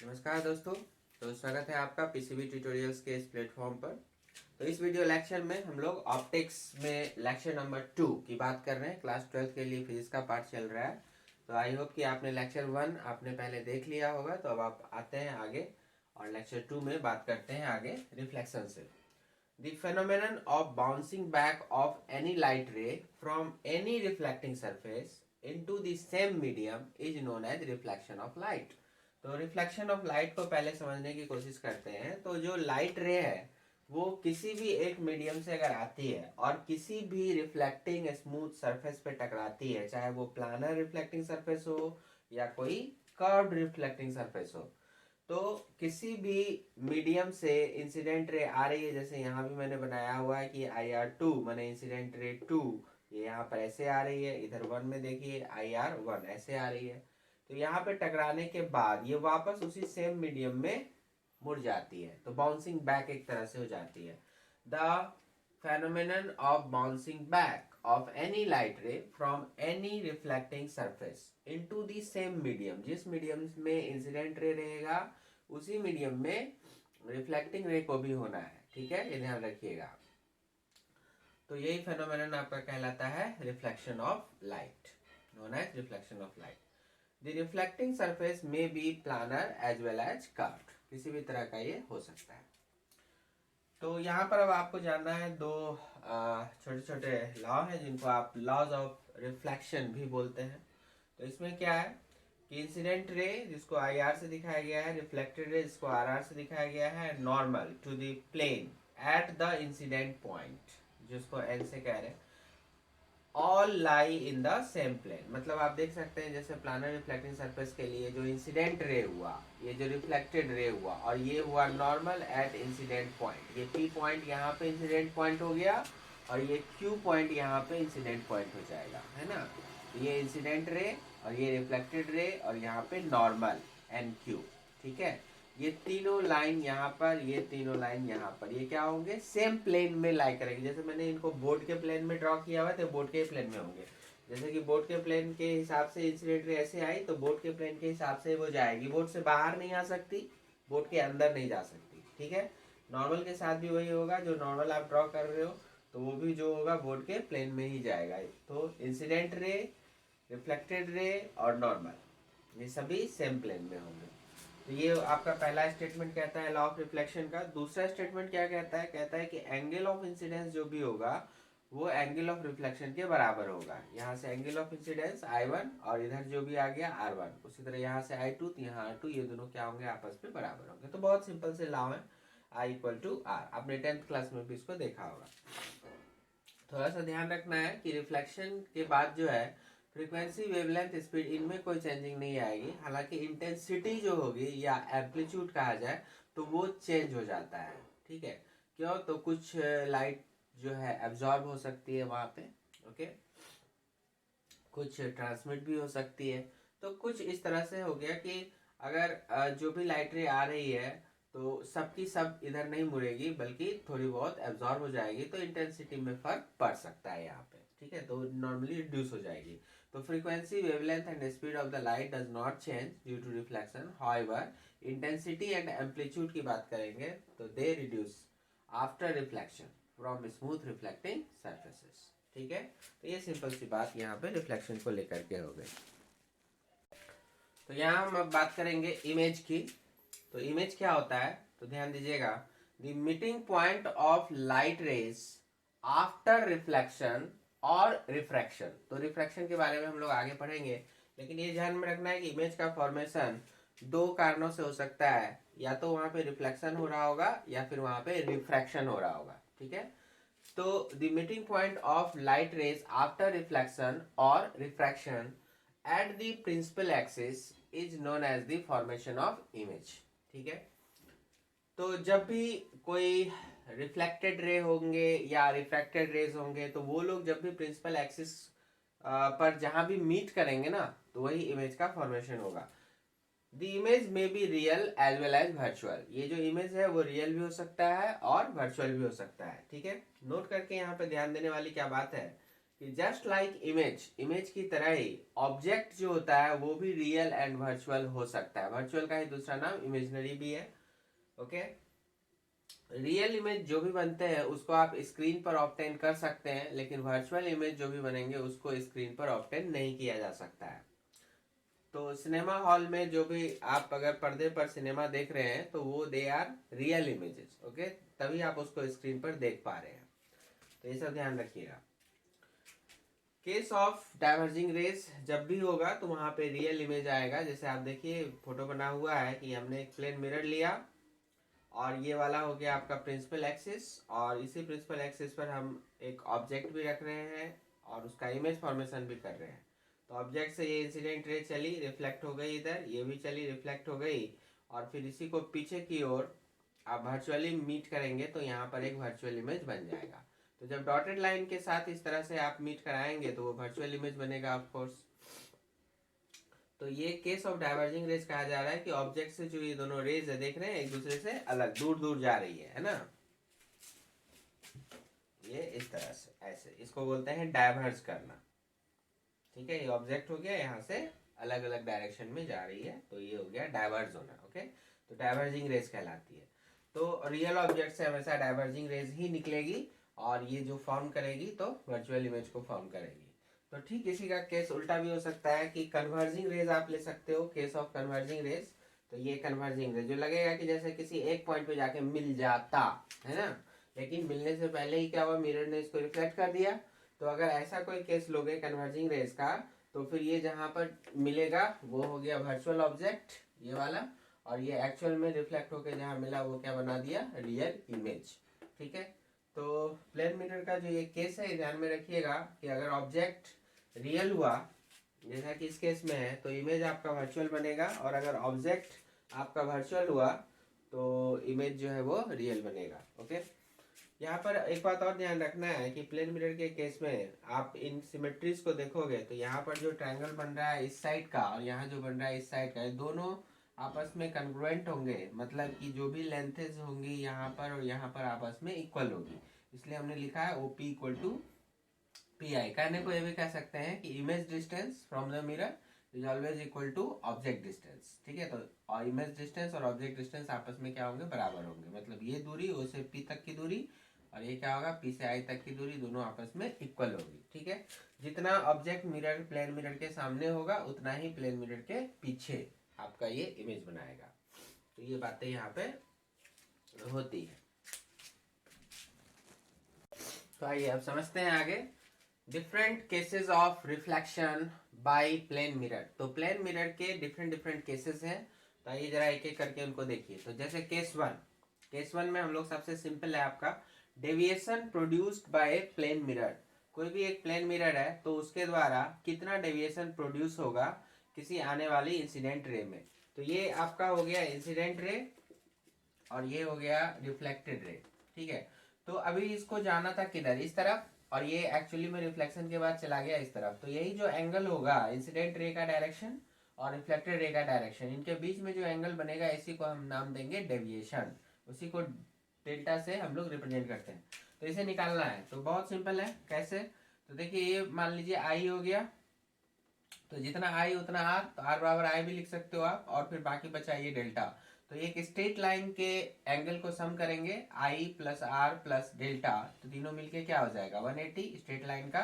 नमस्कार दोस्तों। तो स्वागत है आपका पीसीबी ट्यूटोरियल्स के इस प्लेटफॉर्म पर। तो इस वीडियो लेक्चर में हम लोग ऑप्टिक्स में लेक्चर नंबर 2 की बात कर रहे हैं। क्लास 12 के लिए फिजिक्स का पार्ट चल रहा है। तो आई होप कि आपने लेक्चर 1 आपने पहले देख लिया होगा। तो अब आप आते हैं आगे और लेक्चर 2 में बात करते हैं आगे रिफ्लेक्शन से। The phenomenon of bouncing back of any light ray from any reflecting surface into the same medium is known as reflection of light। तो रिफ्लेक्शन ऑफ लाइट को पहले समझने की कोशिश करते हैं। तो जो लाइट रे है वो किसी भी एक मीडियम से अगर आती है और किसी भी रिफ्लेक्टिंग स्मूथ सरफेस पे टकराती है, चाहे वो प्लानर रिफ्लेक्टिंग सरफेस हो या कोई कर्व्ड रिफ्लेक्टिंग सरफेस हो, तो किसी भी मीडियम से इंसिडेंट रे आ रही है। जैसे यहाँ भी मैंने बनाया हुआ है कि IR2 माने इंसिडेंट रे 2, ये यहाँ पर ऐसे आ रही है। इधर 1 में देखिए IR1 ऐसे आ रही है। तो यहाँ पे टकराने के बाद ये वापस उसी सेम मीडियम में मुड़ जाती है। तो बाउंसिंग बैक एक तरह से हो जाती है। The phenomenon of bouncing back of any light ray from any reflecting surface into the same medium, जिस मीडियम में इंसिडेंट रे रहेगा उसी मीडियम में रिफ्लेक्टिंग रे को भी होना है। ठीक है, ये ध्यान रखिएगा। तो यही फेनोमेनन आपका कहलाता है reflection of light, known as reflection of light. The reflecting surface may be planar as well as curved, किसी भी तरह का ये हो सकता है। तो यहाँ पर अब आपको जानना है दो छोटे छोटे लॉ हैं जिनको आप लॉज ऑफ रिफ्लेक्शन भी बोलते हैं। तो इसमें क्या है कि इंसिडेंट रे जिसको IR से दिखाया गया है, रिफ्लेक्टेड रे जिसको RR से दिखाया गया है, normal to the plane at the incident point जिसको N से कह रहे हैं, all lie in the same plane. मतलब आप देख सकते हैं जैसे प्लानर रिफ्लेक्टिंग सरफेस के लिए जो इंसिडेंट रे हुआ, ये जो रिफ्लेक्टेड रे हुआ और ये हुआ नॉर्मल एट इंसिडेंट पॉइंट। ये P पॉइंट यहाँ पे इंसिडेंट पॉइंट हो गया और ये Q पॉइंट यहाँ पे इंसिडेंट पॉइंट हो जाएगा, है ना। ये इंसिडेंट रे और ये रिफ्लेक्टेड रे और यहाँ पे नॉर्मल NQ। ठीक है, ये तीनों लाइन यहाँ पर, ये तीनों लाइन यहाँ पर, ये क्या होंगे, सेम प्लेन में लाई करेंगे। जैसे मैंने इनको बोर्ड के प्लेन में ड्रॉ किया हुआ है तो बोर्ड के प्लेन में होंगे। जैसे कि बोर्ड के प्लेन के हिसाब से इंसिडेंट रे ऐसे आई तो बोर्ड के प्लेन के हिसाब से वो जाएगी। बोर्ड से बाहर नहीं आ सकती, बोर्ड के अंदर नहीं जा सकती। ठीक है, नॉर्मल के साथ भी वही होगा। जो नॉर्मल आप ड्रॉ कर रहे हो तो वो भी जो होगा बोर्ड के प्लेन में ही जाएगा। तो इंसिडेंट रे, रिफ्लेक्टेड रे और नॉर्मल ये सभी सेम प्लेन में होंगे। तो ये आपका पहला स्टेटमेंट कहता है लॉ ऑफ रिफ्लेक्शन का। दूसरा स्टेटमेंट क्या कहता है, कहता है कि एंगल ऑफ इंसिडेंस जो भी होगा वो एंगल ऑफ रिफ्लेक्शन के बराबर होगा। यहाँ से एंगल ऑफ इंसिडेंस I1 और इधर जो भी आ गया R1, उसी तरह यहाँ से I2 तो यहाँ R2, ये दोनों क्या होंगे, आपस में बराबर होंगे। तो बहुत सिंपल से लॉ है, I = R। आपने 10th क्लास में भी इसको देखा होगा। थोड़ा सा ध्यान रखना है कि रिफ्लेक्शन के बाद जो है फ्रीक्वेंसी, वेवलेंथ, स्पीड, इनमें कोई चेंजिंग नहीं आएगी। हालांकि इंटेंसिटी जो होगी या एम्पलीट्यूड कहा जाए तो वो चेंज हो जाता है। ठीक है, क्यों, तो कुछ लाइट जो है एब्जॉर्ब हो सकती है वहाँ पे, ओके, कुछ ट्रांसमिट भी हो सकती है। तो कुछ इस तरह से हो गया कि अगर जो भी लाइट रे आ रही है तो सबकी सब इधर नहीं मुड़ेगी बल्कि थोड़ी बहुत एब्जॉर्ब हो जाएगी। तो इंटेंसिटी में फर्क पड़ सकता है यहाँ पे। ठीक है, तो नॉर्मली रिड्यूस हो जाएगी। तो frequency, wavelength and speed of the light does not change due to reflection. However intensity and amplitude की बात करेंगे तो they reduce after reflection from smooth reflecting surfaces. ठीक है, तो ये सिंपल सी बात यहाँ पे रिफ्लेक्शन को लेकर के हो गई। तो यहाँ हम अब बात करेंगे इमेज की। तो इमेज क्या होता है, तो ध्यान दीजिएगा, the meeting point of light rays after reflection और रिफ्रैक्शन। तो रिफ्रैक्शन के बारे में हम लोग आगे पढ़ेंगे, लेकिन ये ध्यान में रखना है कि इमेज का फॉर्मेशन दो कारणों से हो सकता है। या तो वहां पे रिफ्लेक्शन हो रहा होगा या फिर वहां पे रिफ्रैक्शन हो रहा होगा। ठीक है, तो the meeting point of light rays after reflection और refraction at the principal axis is known as the formation of image. ठीक है, तो जब भी कोई रिफ्लेक्टेड रे होंगे या रिफ्रैक्टेड रेज होंगे तो वो लोग जब भी प्रिंसिपल एक्सिस पर जहां भी मीट करेंगे ना तो वही इमेज का फॉर्मेशन होगा। द इमेज में be real as well as virtual. ये जो इमेज है वो रियल भी हो सकता है और वर्चुअल भी हो सकता है। ठीक है, नोट करके यहाँ पे ध्यान देने वाली क्या बात है कि जस्ट लाइक इमेज की तरह ही ऑब्जेक्ट जो होता है वो भी रियल एंड वर्चुअल हो सकता है। वर्चुअल का ही दूसरा नाम इमेजिनरी भी है। ओके, रियल इमेज जो भी बनते हैं उसको आप स्क्रीन पर ऑब्टेन कर सकते हैं, लेकिन वर्चुअल इमेज जो भी बनेंगे उसको स्क्रीन पर ऑब्टेन नहीं किया जा सकता है। तो सिनेमा हॉल में जो भी आप अगर पर्दे पर सिनेमा देख रहे हैं तो वो they are real images. Okay, तभी आप उसको स्क्रीन पर देख पा रहे हैं। तो ये सब ध्यान रखिएगा। केस ऑफ डाइवर्जिंग रेस जब भी होगा तो वहां पे रियल इमेज आएगा। जैसे आप देखिए फोटो बना हुआ है कि हमने एक प्लेन मिरर लिया और ये वाला हो गया आपका प्रिंसिपल एक्सिस, और इसी प्रिंसिपल एक्सिस पर हम एक ऑब्जेक्ट भी रख रहे हैं और उसका इमेज फॉर्मेशन भी कर रहे हैं। तो ऑब्जेक्ट से ये इंसिडेंट रे चली, रिफ्लेक्ट हो गई, इधर ये भी चली, रिफ्लेक्ट हो गई, और फिर इसी को पीछे की ओर आप वर्चुअली मीट करेंगे तो यहाँ पर एक वर्चुअल इमेज बन जाएगा। तो जब डॉटेड लाइन के साथ इस तरह से आप मीट कराएंगे तो वो वर्चुअल इमेज बनेगा ऑफ कोर्स। तो ये केस ऑफ डाइवर्जिंग रेज कहा जा रहा है कि ऑब्जेक्ट से जो ये दोनों रेज है देख रहे हैं एक दूसरे से अलग दूर दूर जा रही है ना। ये इस तरह से ऐसे इसको बोलते हैं डाइवर्ज करना। ठीक है, ये ऑब्जेक्ट हो गया यहाँ से अलग अलग डायरेक्शन में जा रही है तो ये हो गया डाइवर्ज होना। ओके, तो डाइवर्जिंग रेज कहलाती है। तो रियल ऑब्जेक्ट से हमेशा डाइवर्जिंग रेज ही निकलेगी और ये जो फॉर्म करेगी तो वर्चुअल इमेज को फॉर्म करेगी। तो ठीक इसी का केस उल्टा भी हो सकता है कि कन्वर्जिंग रेज आप ले सकते हो। केस ऑफ कन्वर्जिंग रेज, तो ये कन्वर्जिंग रेज जो लगेगा कि जैसे किसी एक पॉइंट पे जाके मिल जाता है ना, लेकिन मिलने से पहले ही क्या हुआ, मिरर ने इसको रिफ्लेक्ट कर दिया। तो अगर ऐसा कोई केस लोगे कन्वर्जिंग रेज का तो फिर ये जहां पर मिलेगा वो हो गया वर्चुअल ऑब्जेक्ट ये वाला, और ये एक्चुअल में रिफ्लेक्ट होकर जहां मिला वो क्या बना दिया, रियल इमेज। ठीक है, तो प्लेन मिरर का जो ये केस है ध्यान में रखिएगा कि अगर ऑब्जेक्ट रियल हुआ जैसा कि इस केस में है तो इमेज आपका वर्चुअल बनेगा, और अगर ऑब्जेक्ट आपका वर्चुअल हुआ तो इमेज जो है वो रियल बनेगा। ओके, यहाँ पर एक बात और ध्यान रखना है कि प्लेन मिरर के केस में आप इन सिमेट्रीज को देखोगे तो यहाँ पर जो ट्रायंगल बन रहा है इस साइड का और यहाँ जो बन रहा है इस साइड का, दोनों आपस में कन्ग्रुएंट होंगे, मतलब कि जो भी लेंथेज होंगी यहाँ पर और यहाँ पर आपस में इक्वल होगी। इसलिए हमने लिखा है OP इक्वल टू PI। कहने को ये भी कह सकते हैं कि image distance from the mirror is always equal to object distance. ठीक है, तो इमेज डिस्टेंस और ऑब्जेक्ट डिस्टेंस आपस में क्या होंगे, बराबर होंगे। मतलब ये दूरी O से P तक की दूरी और ये क्या होगा, P से I तक की दूरी दोनों आपस में इक्वल होगी। ठीक है, जितना ऑब्जेक्ट मिरर प्लेन मिरर के सामने होगा उतना ही प्लेन मिरर के पीछे आपका ये इमेज बनाएगा। तो ये बातें यहाँ पे होती है। तो आइए अब समझते हैं आगे different cases of reflection by plane mirror. तो प्लेन मिरर के डिफरेंट डिफरेंट केसेस हैं, तो आइए जरा एक एक करके उनको देखिए। तो जैसे केस वन में हम लोग सबसे सिंपल है आपका deviation produced by plane mirror. कोई भी एक प्लेन मिरर है तो उसके द्वारा कितना डेविएशन प्रोड्यूस होगा किसी आने वाली इंसिडेंट रे में। तो ये आपका हो गया इंसिडेंट रे और ये हो गया रिफ्लेक्टेड रे। ठीक है, तो अभी इसको जाना था किधर, इस तरफ, और ये एक्चुअली में रिफ्लेक्शन के बाद चला गया इस तरफ। तो यही जो एंगल होगा इंसिडेंट रे का डायरेक्शन और रिफ्लेक्टेड रे का डायरेक्शन, इनके बीच में जो एंगल बनेगा इसी को हम नाम देंगे डेविएशन। उसी को डेल्टा से हम लोग रिप्रेजेंट करते हैं। तो इसे निकालना है तो बहुत सिंपल है। कैसे, तो देखिए ये मान लीजिए आई हो गया, तो जितना आई उतना आर, तो आर बराबर आई भी लिख सकते हो आप, और फिर बाकी बचा ये डेल्टा। तो एक स्ट्रेट लाइन के एंगल को सम करेंगे आई प्लस आर प्लस डेल्टा, तो तीनों मिलके क्या हो जाएगा 180, स्ट्रेट लाइन का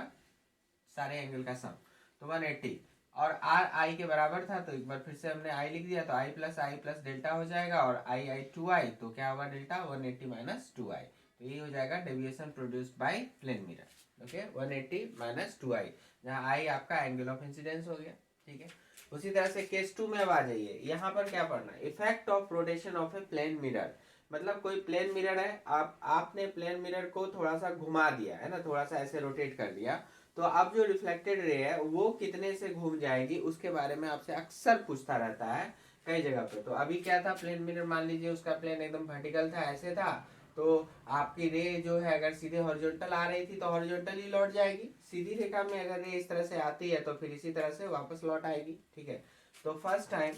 सारे एंगल का सम, तो 180। और आर आई के बराबर था तो एक बार फिर से हमने आई लिख दिया, तो आई प्लस डेल्टा हो जाएगा, और आई आई 2i, तो क्या होगा डेल्टा 180 माइनस 2i। तो ये हो जाएगा deviation produced by plane mirror. Okay, 180 minus 2i, जहाँ आई आपका एंगल ऑफ इंसिडेंस हो गया। ठीक है, उसी तरह से केस 2 में अब आ जाइए। यहाँ पर क्या पढ़ना है, effect of rotation of a plane mirror. मतलब कोई प्लेन मिरर है, आपने प्लेन मिरर को थोड़ा सा घुमा दिया है ना, थोड़ा सा ऐसे रोटेट कर दिया, तो अब जो रिफ्लेक्टेड रे है वो कितने से घूम जाएगी उसके बारे में आपसे अक्सर पूछता रहता है कई जगह पे। तो अभी क्या था, प्लेन मिरर मान लीजिए उसका प्लेन एकदम वर्टिकल था, ऐसे था, तो आपकी रे जो है अगर सीधे हॉरिजॉन्टल आ रही थी तो हॉरिजॉन्टल ही लौट जाएगी। सीधी रेखा में अगर रे इस तरह से आती है तो फिर इसी तरह से वापस लौट आएगी। ठीक है, तो फर्स्ट टाइम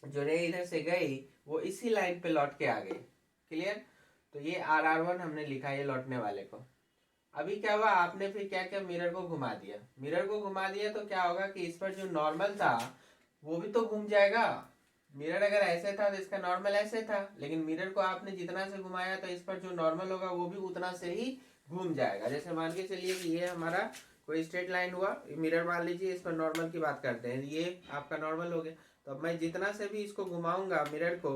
जो रे इधर से गई वो इसी लाइन पे लौट के आ गई। क्लियर, तो ये RR1 हमने लिखा ये लौटने वाले को। अभी क्या हुआ, आपने फिर क्या किया, मिरर को घुमा दिया। मिरर को घुमा दिया तो क्या होगा कि इस पर जो नॉर्मल था वो भी तो घूम जाएगा। मिरर अगर ऐसे था तो इसका नॉर्मल ऐसे था, लेकिन मिरर को आपने जितना से घुमाया तो इस पर जो नॉर्मल होगा वो भी उतना से ही घूम जाएगा। जैसे मान के चलिए कि ये हमारा कोई स्ट्रेट लाइन हुआ, मिरर मान लीजिए, इस पर नॉर्मल की बात करते हैं, ये आपका नॉर्मल हो गया। तो अब मैं जितना से भी इसको घुमाऊंगा मिरर को,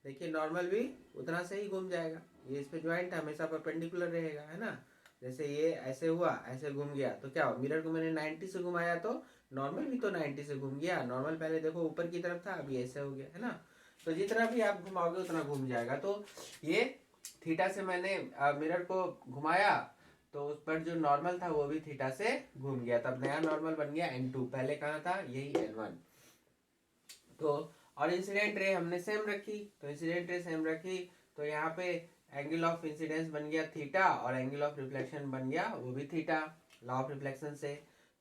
देखिए नॉर्मल भी उतना से ही घूम जाएगा। ये इस पे ज्वाइंट हमेशा परपेंडिकुलर रहेगा, है ना। जैसे ये ऐसे हुआ, ऐसे घूम गया, तो क्या हुआ, मिरर को मैंने 90 से घुमाया तो नॉर्मल भी तो 90 से घूम गया। नॉर्मल पहले देखो ऊपर की तरफ था, अभी ऐसे हो गया, है ना। तो जितना भी आप घुमाओगे उतना घूम जाएगा। तो ये थीटा से मैंने मिरर को घुमाया तो उस पर जो नॉर्मल था वो भी थीटा से घूम गया, तब नया नॉर्मल बन गया n2। पहले कहाँ था, यही n1। तो और इंसिडेंट रे हमने सेम रखी, तो इंसिडेंट रे सेम रखी तो यहाँ पे एंगल ऑफ इंसिडेंस बन गया थीटा और एंगल ऑफ रिफ्लेक्शन बन गया वो भी थीटा, लॉ ऑफ रिफ्लेक्शन से।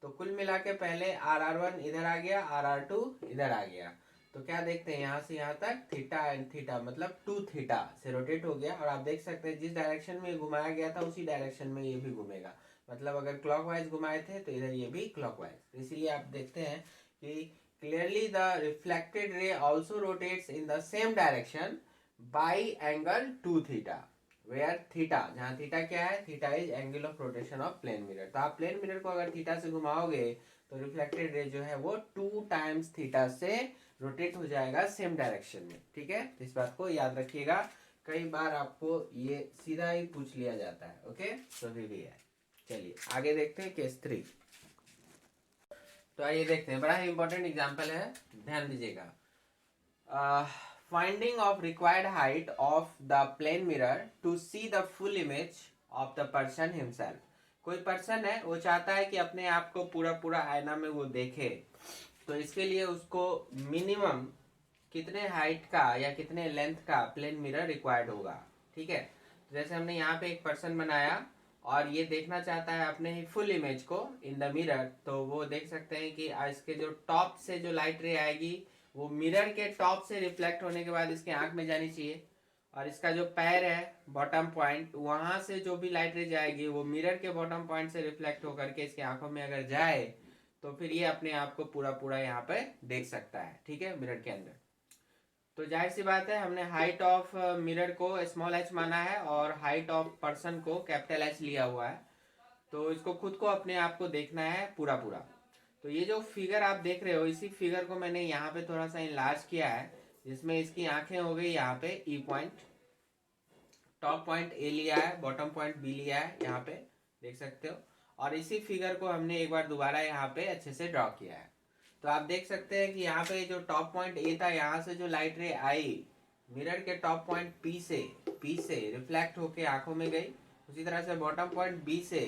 तो कुल मिला के पहले RR1 इधर आ गया, RR2 इधर आ गया। तो क्या देखते हैं, यहाँ से यहाँ तक थीटा एंड थीटा मतलब 2 थीटा से रोटेट हो गया। और आप देख सकते हैं जिस डायरेक्शन में घुमाया गया था उसी डायरेक्शन में ये भी घूमेगा। मतलब अगर क्लॉकवाइज घुमाए थे तो इधर ये भी क्लॉकवाइज। इसीलिए आप देखते हैं कि clearly the reflected ray also rotates in the same direction by angle 2 theta, where theta, जहाँ थीटा क्या है, theta is angle of rotation of plane mirror. तो आप प्लेन मिरर को अगर थीटा से घुमाओगे तो रिफ्लेक्टेड रे जो है वो 2 टाइम्स थीटा से रोटेट हो जाएगा सेम डायरेक्शन में। ठीक है, इस बात को याद रखिएगा, कई बार आपको ये सीधा ही पूछ लिया जाता है। ओके, तो भी है। चलिए आगे देखते हैं केस 3। तो आइए देखते हैं, बड़ा ही इंपॉर्टेंट एग्जांपल है, ध्यान दीजिएगा। Finding of required height of the plane mirror to see the full image of the person himself. कोई पर्सन है, वो चाहता है कि अपने आप को पूरा पूरा आईना में वो देखे, तो इसके लिए उसको मिनिमम कितने हाइट का या कितने लेंथ का प्लेन मिरर रिक्वायर्ड होगा। ठीक है, जैसे हमने यहाँ पे एक पर्सन बनाया और ये देखना चाहता है अपने ही फुल इमेज को इन द मिरर, तो वो देख सकते हैं कि इसके जो टॉप से जो लाइट रे आएगी वो मिरर के टॉप से रिफ्लेक्ट होने के बाद इसके आंख में जानी चाहिए। और इसका जो पैर है बॉटम पॉइंट, वहां से जो भी लाइट रे जाएगी वो मिरर के बॉटम पॉइंट से रिफ्लेक्ट होकर के इसके आंखों में अगर जाए तो फिर ये अपने आप को पूरा पूरा यहाँ पे देख सकता है। ठीक है, मिरर के अंदर। तो जाहिर सी बात है, हमने हाइट ऑफ मिरर को स्मॉल h माना है और हाइट ऑफ पर्सन को कैपिटल H लिया हुआ है। तो इसको खुद को अपने आप को देखना है पूरा पूरा। तो ये जो फिगर आप देख रहे हो, इसी फिगर को मैंने यहाँ पे थोड़ा सा इनलार्ज किया है, जिसमें इसकी आंखें हो गई यहाँ पे E point, top point A लिया है, बॉटम पॉइंट B लिया है, यहाँ पे देख सकते हो। और इसी फिगर को हमने एक बार दोबारा यहाँ पे अच्छे से ड्रॉ किया है। तो आप देख सकते हैं कि यहाँ पे जो टॉप पॉइंट A था, यहाँ से जो लाइट रे आई मिरर के टॉप पॉइंट P से रिफ्लेक्ट होके आंखों में गई। उसी तरह से बॉटम पॉइंट B से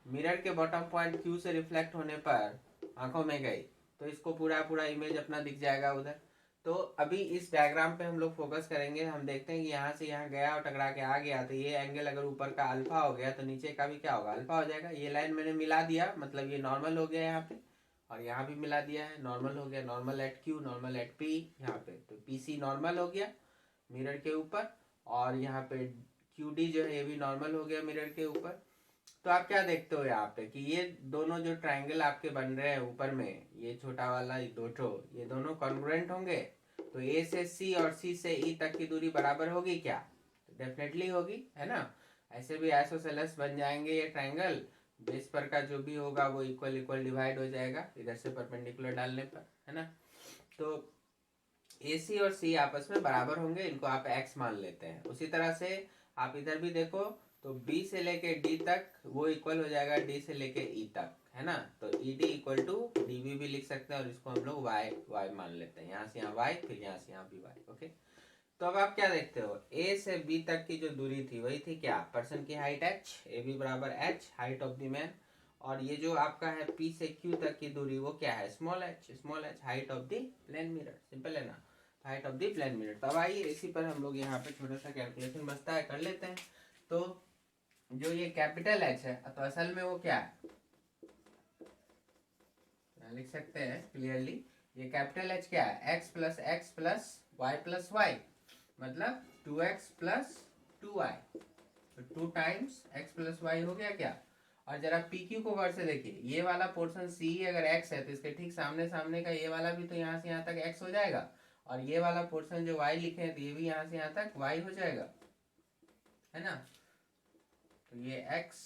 मिरर के बॉटम पॉइंट Q से रिफ्लेक्ट होने पर आंखों में गई। तो इसको पूरा पूरा इमेज अपना दिख जाएगा उधर। तो अभी इस डायग्राम पे हम लोग फोकस करेंगे। हम देखते हैं कि यहाँ से यहाँ गया और टकरा के आ गया, तो ये एंगल अगर ऊपर का अल्फा हो गया तो नीचे का भी क्या होगा, अल्फा हो जाएगा। ये लाइन मैंने मिला दिया, मतलब ये नॉर्मल हो गया यहाँ पे, और यहाँ भी मिला दिया है, नॉर्मल हो गया। Normal at Q, normal at P यहाँ पे, तो PC नॉर्मल हो गया मिरर के ऊपर, और यहाँ पे QD जो है ये भी नॉर्मल हो गया मिरर के ऊपर। तो आप क्या देखते हो यहाँ पे कि ये दोनों जो ट्रायंगल आपके बन रहे हैं ऊपर में, ये छोटा वाला ये दो ठो, ये दोनों कॉन्ग्रुएंट होंगे। तो A से C और C से E तक की दूरी बराबर होगी क्या, तो डेफिनेटली होगी, है ना। ऐसे भी आइसोसेलेस बन जाएंगे ये ट्रायंगल, बेस पर का जो भी होगा वो इक्वल इक्वल डिवाइड हो जाएगा इधर से परपेंडिकुलर डालने पर, है ना। तो AC और C आपस में बराबर होंगे, इनको आप x मान लेते हैं। उसी तरह से आप इधर भी देखो, तो B से लेके D तक वो इक्वल हो जाएगा D से लेके E तक, है ना। तो ED इक्वल टू DB भी लिख सकते हैं, और इसको हम लोग y मान लेते हैं। यहाँ से यहाँ y, फिर यहाँ से यहाँ भी y। ओके, तो अब आप क्या देखते हो, A से B तक की जो दूरी थी वही थी क्या, पर्सन की हाइट h, AB बराबर h, height of the man. और ये जो आपका है P से Q तक की दूरी वो क्या है, small h, height of the plane mirror. Simple है ना, height of the plane mirror. तब आइए इसी पर हम लोग यहाँ पे छोटा सा कैलकुलेशन बचता है, कर लेते हैं। तो जो ये कैपिटल H है, तो असल में वो क्या है, लिख सकते हैं क्लियरली, ये कैपिटल H क्या है, x plus x plus y plus y, मतलब 2x प्लस 2y। तो 2 टाइम्स एक्स प्लस वाई हो गया क्या। और जरा पी क्यू को गौर से देखिए, ये वाला पोर्शन सी अगर एक्स है तो इसके ठीक सामने सामने का ये वाला भी तो यहाँ से यहाँ तक एक्स हो जाएगा, और ये वाला पोर्शन जो वाई लिखे हैं तो ये भी यहाँ से यहाँ तक वाई हो जाएगा, है ना। तो ये एक्स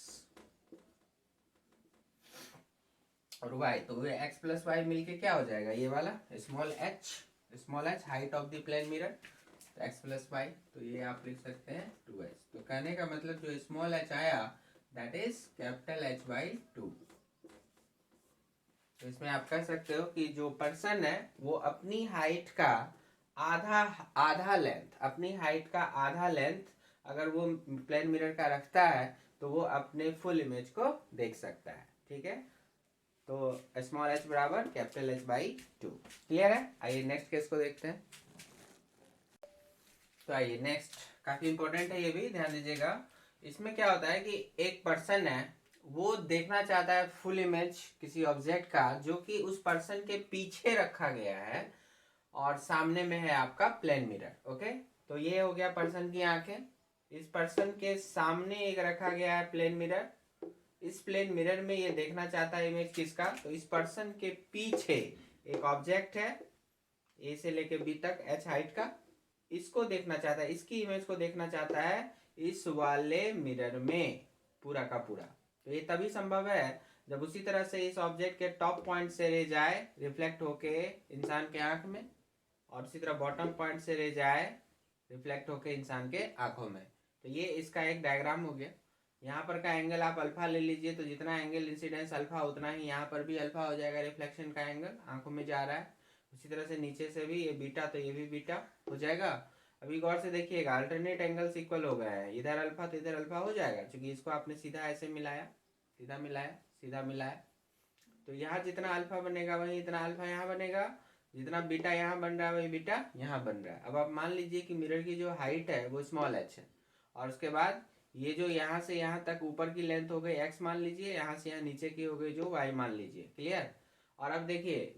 और वाई, तो ये एक्स प्लस वाई मिलके क्या हो जाएगा, ये वाला small h height of the plane mirror, तो एक्स प्लस वाई, तो ये आप लिख सकते हैं 2h। तो कहने का मतलब जो स्मॉल एच आया that is capital H by 2। तो इसमें आप कह सकते हो कि जो पर्सन है वो अपनी हाइट का आधा लेंथ, अपनी हाइट का आधा लेंथ अगर वो प्लेन मिरर का रखता है तो वो अपने फुल इमेज को देख सकता है, ठीक है। तो स्मॉल एच बराबर कैपिटल एच बाई 2। क्लियर है। आइए नेक्स्ट केस को देखते हैं। तो आइए नेक्स्ट, काफी इंपॉर्टेंट है ये भी, ध्यान दीजिएगा। इसमें क्या होता है कि एक पर्सन है वो देखना चाहता है फुल इमेज किसी ऑब्जेक्ट का जो कि उस पर्सन के पीछे रखा गया है और सामने में है आपका प्लेन मिरर। ओके, तो ये हो गया पर्सन की आंखें, इस पर्सन के सामने एक रखा गया है प्लेन मिरर, इस प्लेन मिरर में ये देखना चाहता है इमेज किसका, तो इस पर्सन के पीछे एक ऑब्जेक्ट है ए से लेके बी तक एच हाइट का, इसको देखना चाहता है, इसकी इमेज को देखना चाहता है इस वाले मिरर में पूरा का पूरा। तो ये तभी संभव है जब उसी तरह से इस ऑब्जेक्ट के टॉप पॉइंट से रे जाए रिफ्लेक्ट होके इंसान के आंख में, और इसी तरह बॉटम पॉइंट से रे जाए रिफ्लेक्ट होके इंसान के आंखों में। तो ये इसका एक डायग्राम हो गया। यहाँ पर का एंगल आप अल्फा ले लीजिए, तो जितना एंगल इंसिडेंस अल्फा उतना ही यहाँ पर भी अल्फा हो जाएगा, रिफ्लेक्शन का एंगल आंखों में जा रहा है। उसी तरह से नीचे से भी ये बीटा, तो ये भी बीटा हो जाएगा। अभी गौर से देखिएगा, अल्टरनेट एंगल्स इक्वल हो गए हैं, इधर अल्फा तो इधर अल्फा हो जाएगा, क्योंकि इसको आपने सीधा ऐसे मिलाया, सीधा मिलाया, सीधा मिलाया, तो यहाँ जितना अल्फा बनेगा वही इतना अल्फा यहाँ बनेगा, जितना बीटा यहाँ बन रहा है वही बीटा यहाँ बन रहा है। अब आप मान लीजिए कि मिरर की जो हाइट है वो स्मॉल एच है, और उसके बाद ये जो यहाँ से यहाँ तक ऊपर की लेंथ हो गई एक्स मान लीजिए, यहाँ से यहाँ नीचे की हो गई जो वाई मान लीजिए। क्लियर। और अब देखिए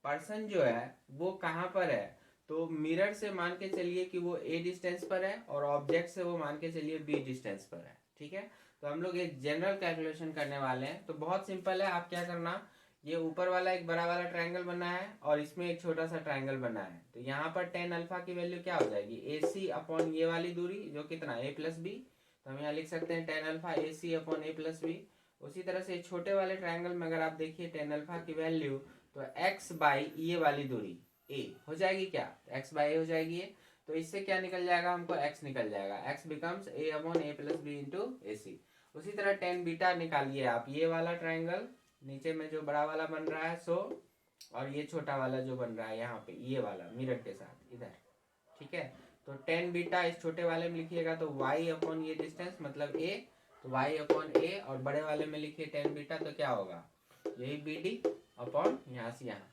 पर्सन जो है वो कहाँ पर है, तो मिरर से मान के चलिए कि वो ए डिस्टेंस पर है और ऑब्जेक्ट से वो मान के चलिए बी डिस्टेंस पर है, ठीक है। तो हम लोग एक जनरल कैलकुलेशन करने वाले हैं। तो बहुत सिंपल है, आप क्या करना, ये ऊपर वाला एक बड़ा वाला ट्रायंगल बना है और इसमें एक छोटा सा ट्रायंगल बना है, तो यहाँ पर टेन अल्फा की वैल्यू क्या हो जाएगी, ए सी अपॉन ये वाली दूरी जो कितना ए प्लस बी, तो हम यहाँ लिख सकते हैं tan alpha A C upon a plus B. उसी तरह से छोटे वाले ट्रायंगल में अगर आप देखिए टेन अल्फा की वैल्यू, तो एक्स बाई ये वाली दूरी ए हो जाएगी, क्या एक्स बाई ए हो जाएगी ये। तो इससे क्या निकल जाएगा, हमको एक्स निकल जाएगा, x becomes a upon a plus b into a c. उसी तरह टेन बीटा निकालिए आप, ये वाला ट्रायंगल नीचे में जो बड़ा वाला बन रहा है सो, और ये छोटा वाला जो बन रहा है यहाँ पे ये वाला मिरर के साथ इधर, ठीक है। तो टेन बीटा इस छोटे वाले में लिखिएगा तो y अपॉन ये डिस्टेंस मतलब a, तो y अपॉन a, और बड़े वाले में लिखिए टेन बीटा तो क्या होगा, यही बी डी अपॉन यहाँ से यहाँ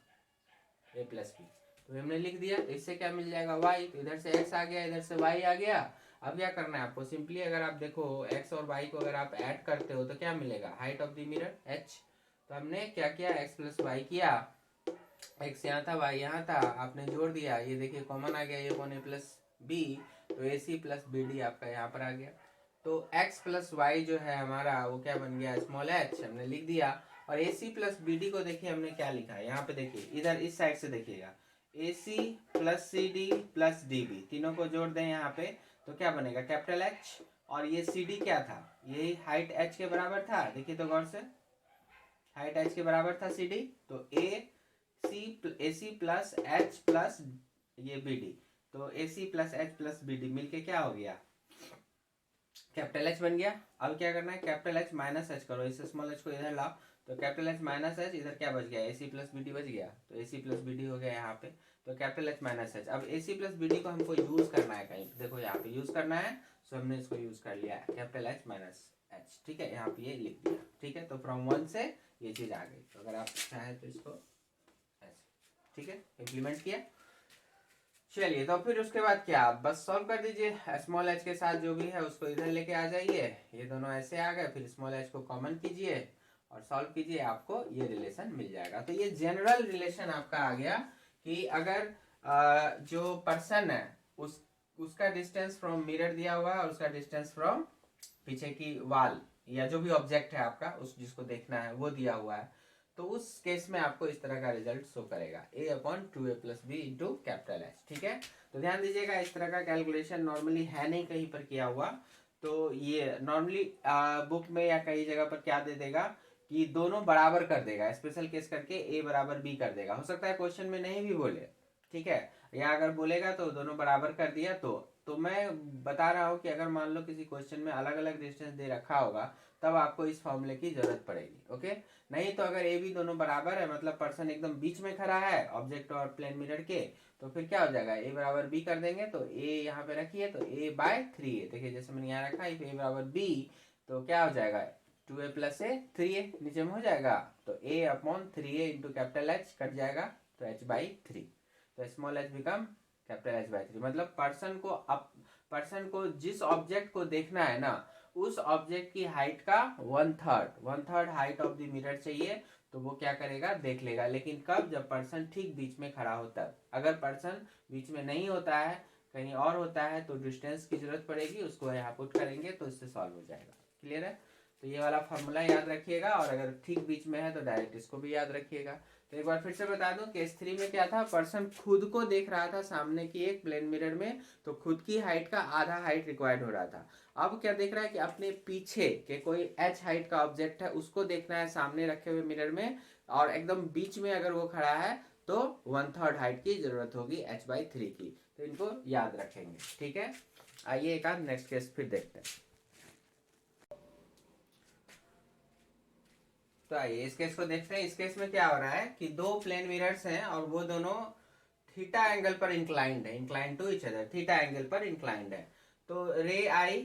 a प्लस बी। तो हमने लिख दिया, तो इससे क्या मिल जाएगा y, तो इधर से x आ गया, इधर से y आ गया। अब क्या करना है आपको, सिंपली अगर आप देखो x और y को अगर आप ऐड करते हो तो क्या मिलेगा, height of the mirror h। तो हमने क्या किया, x प्लस वाई किया, x यहाँ था y यहाँ था, आपने जोड़ दिया, ये देखिए कॉमन आ गया, ये अपॉन ए प्लस बी, तो a c plus b D आपका यहाँ पर आ गया। तो x प्लस वाई जो है हमारा वो क्या बन गया, स्मॉल h हमने लिख दिया। और ए सी प्लस बी डी को देखिए हमने क्या लिखा है, यहाँ पे देखिए इधर इस साइड से देखिएगा, a c plus c d plus d b, तीनों को जोड़ दें यहाँ पे तो क्या बनेगा, कैपिटल एच। और ये सी डी क्या था, यही हाइट h के बराबर था, देखिए तो गौर से हाइट h के बराबर था सी डी, तो a c plus h plus ये बी डी, तो a c plus h plus b d मिलके क्या हो गया, कैपिटल एच बन गया। अब क्या करना है, कैपिटल एच माइनस एच करो, इस स्मॉल एच को इधर लाओ, तो कैपिटल एच माइनस एच, इधर क्या बच गया, ए सी प्लस बी डी बच गया, तो a c plus b D हो गया यहाँ पे, तो कैपिटल एच माइनस एच। अब ए सी प्लस बी डी को हमको यूज करना है कहीं, देखो यहाँ पे यूज करना है, सो हमने इसको यूज कर लिया है, कैपिटल एच माइनस एच, ठीक है, यहाँ पे ये लिख दिया, ठीक है। तो फ्रॉम वन से ये चीज आ गई, तो अगर आप चाहें तो इसको ऐसे, ठीक है, इम्प्लीमेंट किया। चलिए, तो फिर उसके बाद क्या, बस सॉल्व कर दीजिए, स्मॉल एच के साथ जो भी है उसको इधर लेके आ जाइए, ये दोनों ऐसे आ गए, फिर स्मॉल एच को कॉमन कीजिए और सॉल्व कीजिए, आपको ये रिलेशन मिल जाएगा। तो ये जनरल रिलेशन आपका आ गया कि अगर जो पर्सन है उसका डिस्टेंस फ्रॉम मिरर दिया हुआ है और उसका डिस्टेंस फ्रॉम पीछे की वाल या जो भी ऑब्जेक्ट है आपका उस जिसको देखना है वो दिया हुआ है, तो उस केस में आपको इस तरह का रिजल्ट शो करेगा a/2a+b इंटू कैपिटल H। ठीक है, तो ध्यान दीजिएगा इस तरह का कैलकुलेशन नॉर्मली है नहीं कहीं पर किया हुआ। तो ये नॉर्मली बुक में या कई जगह पर क्या दे देगा कि दोनों बराबर कर देगा, स्पेशल केस करके a बराबर b कर देगा। हो सकता है क्वेश्चन में नहीं भी बोले, ठीक है, या अगर बोलेगा तो दोनों बराबर कर दिया। तो मैं बता रहा हूँ कि अगर मान लो किसी क्वेश्चन में अलग अलग डिस्टेंस दे रखा होगा तब आपको इस फॉर्मूले की जरूरत पड़ेगी। ओके, नहीं तो अगर ए बी दोनों बराबर है, मतलब पर्सन एकदम बीच में खड़ा है ऑब्जेक्ट और प्लेन मिरर के, तो फिर क्या हो जाएगा, ए बराबर बी कर देंगे। तो ए यहाँ पे रखिए तो a/3 है, देखिए जैसे मैंने यहाँ रखा है ए बराबर बी, तो क्या हो जाएगा 2a+a 3a नीचे में हो जाएगा, तो a/3a into capital H cut जाएगा तो h/3, तो small h become capital H/3। मतलब पर्सन को जिस ऑब्जेक्ट को देखना है ना उस ऑब्जेक्ट की हाइट का 1/3 हाइट ऑफ द मिरर चाहिए, तो वो क्या करेगा देख लेगा। लेकिन कब, जब पर्सन ठीक बीच में खड़ा होता है। अगर पर्सन बीच में नहीं होता है, कहीं और होता है, तो डिस्टेंस की जरूरत पड़ेगी, उसको यहाँ पुट करेंगे तो इससे सॉल्व हो जाएगा। क्लियर है, तो ये वाला फॉर्मूला याद रखिएगा, और अगर ठीक बीच में है तो डायरेक्ट इसको भी याद रखिएगा। तो एक बार फिर से बता दूं, केस 3 में क्या था, पर्सन खुद को देख रहा था सामने की एक प्लेन मिरर में, तो खुद की हाइट का आधा हाइट रिक्वायर्ड हो रहा था। अब क्या देख रहा है कि अपने पीछे के कोई h हाइट का ऑब्जेक्ट है उसको देखना है सामने रखे हुए मिरर में, और एकदम बीच में अगर वो खड़ा है तो 1/3 हाइट की जरूरत होगी h/3 की। तो इनको याद रखेंगे, ठीक है। आइए एक आध नेक्स्ट केस फिर देखते हैं। तो आइए इस केस को देखते हैं। इस केस में क्या हो रहा है कि दो प्लेन मिरर्स हैं और वो दोनों थीटा एंगल पर इंक्लाइंड है, inclined to each other, theta angle पर इंक्लाइंड है। तो रे आई,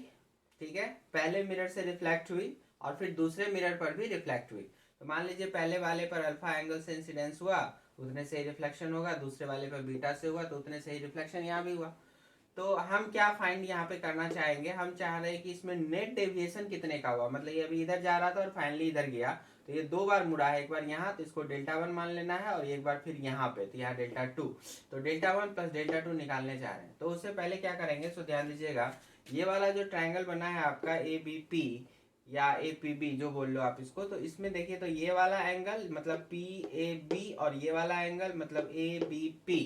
ठीक है, पहले मिरर से रिफ्लेक्ट हुई और फिर दूसरे मिरर पर भी रिफ्लेक्ट हुई। तो मान लीजिए पहले वाले पर अल्फा एंगल से इंसिडेंस हुआ, उतने से ही रिफ्लेक्शन होगा, दूसरे वाले पर बीटा से हुआ तो उतने से ही रिफ्लेक्शन यहाँ भी हुआ। तो हम क्या फाइंड यहाँ पे करना चाहेंगे, हम चाह रहे हैं कि इसमें नेट डेविएशन कितने का हुआ, मतलब ये अभी इधर जा रहा था और फाइनली इधर गया, तो ये दो बार मुड़ा है, एक बार यहाँ तो इसको Δ1 मान लेना है, और एक बार फिर यहाँ पे तो यहाँ Δ2, तो Δ1 प्लस Δ2 निकालने चाह रहे हैं। तो उससे पहले क्या करेंगे, सो ध्यान दीजिएगा, ये वाला जो ट्राइंगल बना है आपका ABP या APB जो बोल लो आप इसको, तो इसमें देखिए तो ये वाला एंगल मतलब PAB और ये वाला एंगल मतलब ABP,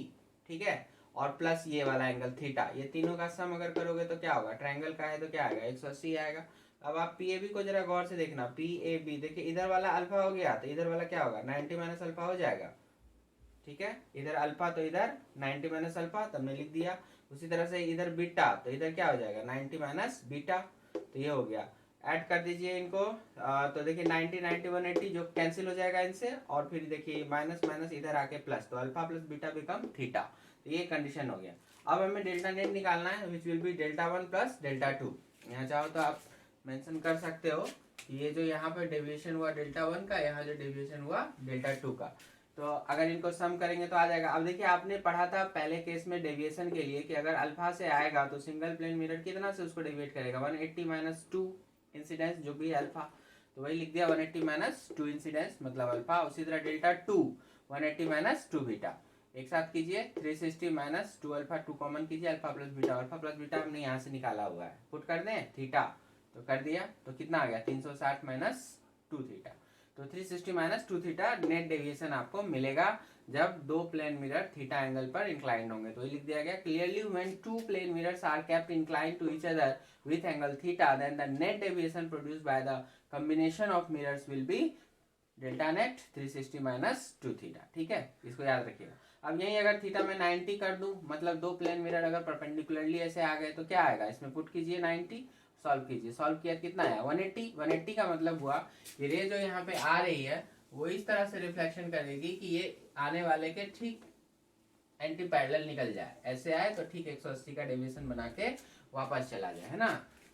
ठीक है, और प्लस ये वाला एंगल थीटा, ये तीनों का सम अगर करोगे तो क्या होगा, ट्रायंगल का है तो क्या आएगा 180 आएगा। अब आप पीएबी को जरा गौर से देखना, पीएबी देखिए इधर वाला अल्फा हो गया तो इधर वाला क्या होगा 90 माइनस अल्फा हो जाएगा, ठीक है, इधर अल्फा तो इधर 90 माइनस अल्फा, तब मैंने लिख दिया। उसी तरह से इधर बीटा तो इधर क्या हो जाएगा 90 माइनस बीटा, तो ये हो गया। ऐड कर दीजिए इनको, तो देखिए 90 90 180 जो कैंसिल हो जाएगा इनसे, और फिर देखिए माइनस माइनस इधर आके प्लस, तो alpha plus beta become theta, तो ये कंडीशन हो गया। अब हमें डेल्टा नेट निकालना है, विच विल बी Δ1 प्लस Δ2। यहाँ चाहो तो आप मेंशन कर सकते हो कि ये जो यहाँ पे डेविएशन हुआ Δ1 का, यहाँ जो डेविएशन हुआ Δ2 का, तो अगर इनको सम करेंगे तो आ जाएगा। अब देखिए आपने पढ़ा था पहले केस में डेविएशन के लिए कि अगर अल्फा से आएगा तो सिंगल प्लेन मिरर कितना से उसको डेविएट करेगा 180 माइनस 2 इंसिडेंस जो भी अल्फा, तो वही लिख दिया 180 माइनस 2 इंसिडेंस मतलब अल्फा। उसी तरह Δ2 180 माइनस 2 बीटा, एक साथ कीजिए 360 माइनस 2 अल्फा, 2 कॉमन कीजिए, अल्फा प्लस बीटा हमने यहाँ से निकाला हुआ है, पुट कर दें थीटा, तो कर दिया, तो कितना आ गया 360 माइनस 2 थीटा। तो 360 माइनस 2 थीटा नेट डेविएशन आपको मिलेगा जब दो प्लेन मिरर थीटा एंगल पर इंक्लाइंड होंगे। तो ये लिख दिया गया, clearly when two plane mirrors are kept inclined to each other with angle theta, then the net deviation produced by the combination of mirrors will be delta net 360 minus 2 theta, ठीक है, इसको याद रखिएगा। अब यही अगर थीटा में 90 कर दूं, मतलब दो प्लेन मिरर अगर परपेंडिकुलरली ऐसे आ गए तो क्या आएगा, इसमें पुट कीजिए 90, सॉल्व कीजिए, सॉल्व किया कितना आया 180 का मतलब हुआ कि रे जो यहाँ पे आ रही है वो इस तरह से रिफ्लेक्शन करेगी कि ये आने वाले के ठीक एंटी पैरेलल निकल जाए, ऐसे आए तो ठीक 180 का डेविएशन बना के वापस चला जाए, है ना।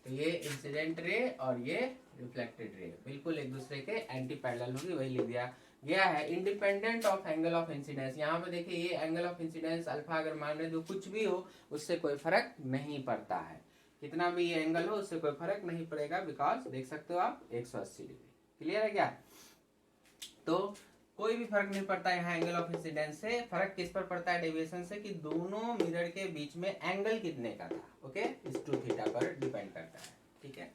तो ये इंसिडेंट रे और ये रिफ्लेक्टेड रे बिल्कुल एक दूसरे के एंटी पैरेलल होगी, वही लिख दिया गया है। Independent of angle of incidence, यहाँ पे देखिए ये एंगल ऑफ इंसिडेंस अल्फा अगर मान रहे जो कुछ भी हो उससे कोई फर्क नहीं पड़ता है, कितना भी ये एंगल हो उससे कोई फर्क नहीं पड़ेगा, बिकॉज देख सकते हो आप 180 डिग्री। क्लियर है क्या, तो कोई भी फर्क नहीं पड़ता यहाँ एंगल ऑफ इंसिडेंस से, फर्क किस पर पड़ता है डेविएशन से, कि दोनों मिरर के बीच में एंगल कितने का था, ओके, इस 2 थीटा पर डिपेंड करता है, ठीक है।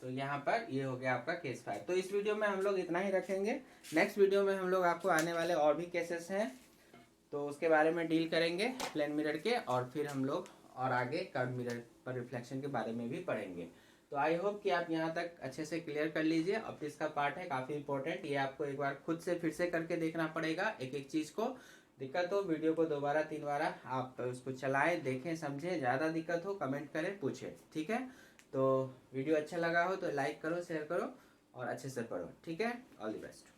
तो यहाँ पर ये हो गया आपका केस 5। तो इस वीडियो में हम लोग इतना ही रखेंगे। नेक्स्ट वीडियो में हम लोग आपको आने वाले और भी केसेस हैं तो उसके बारे में डील करेंगे प्लेन मिरर के, और फिर हम लोग और आगे कर्व मिरर पर रिफ्लेक्शन के बारे में भी पढ़ेंगे। तो आई होप कि आप यहाँ तक अच्छे से क्लियर कर लीजिए। ऑप्टिक्स का पार्ट है काफ़ी इंपॉर्टेंट, ये आपको एक बार खुद से फिर से करके देखना पड़ेगा एक एक चीज़ को। दिक्कत हो वीडियो को 2 बार 3 बार आप उसको चलाएं, देखें, समझें। ज़्यादा दिक्कत हो कमेंट करें, पूछें, ठीक है। तो वीडियो अच्छा लगा हो तो लाइक करो, शेयर करो और अच्छे से पढ़ो, ठीक है। All the best.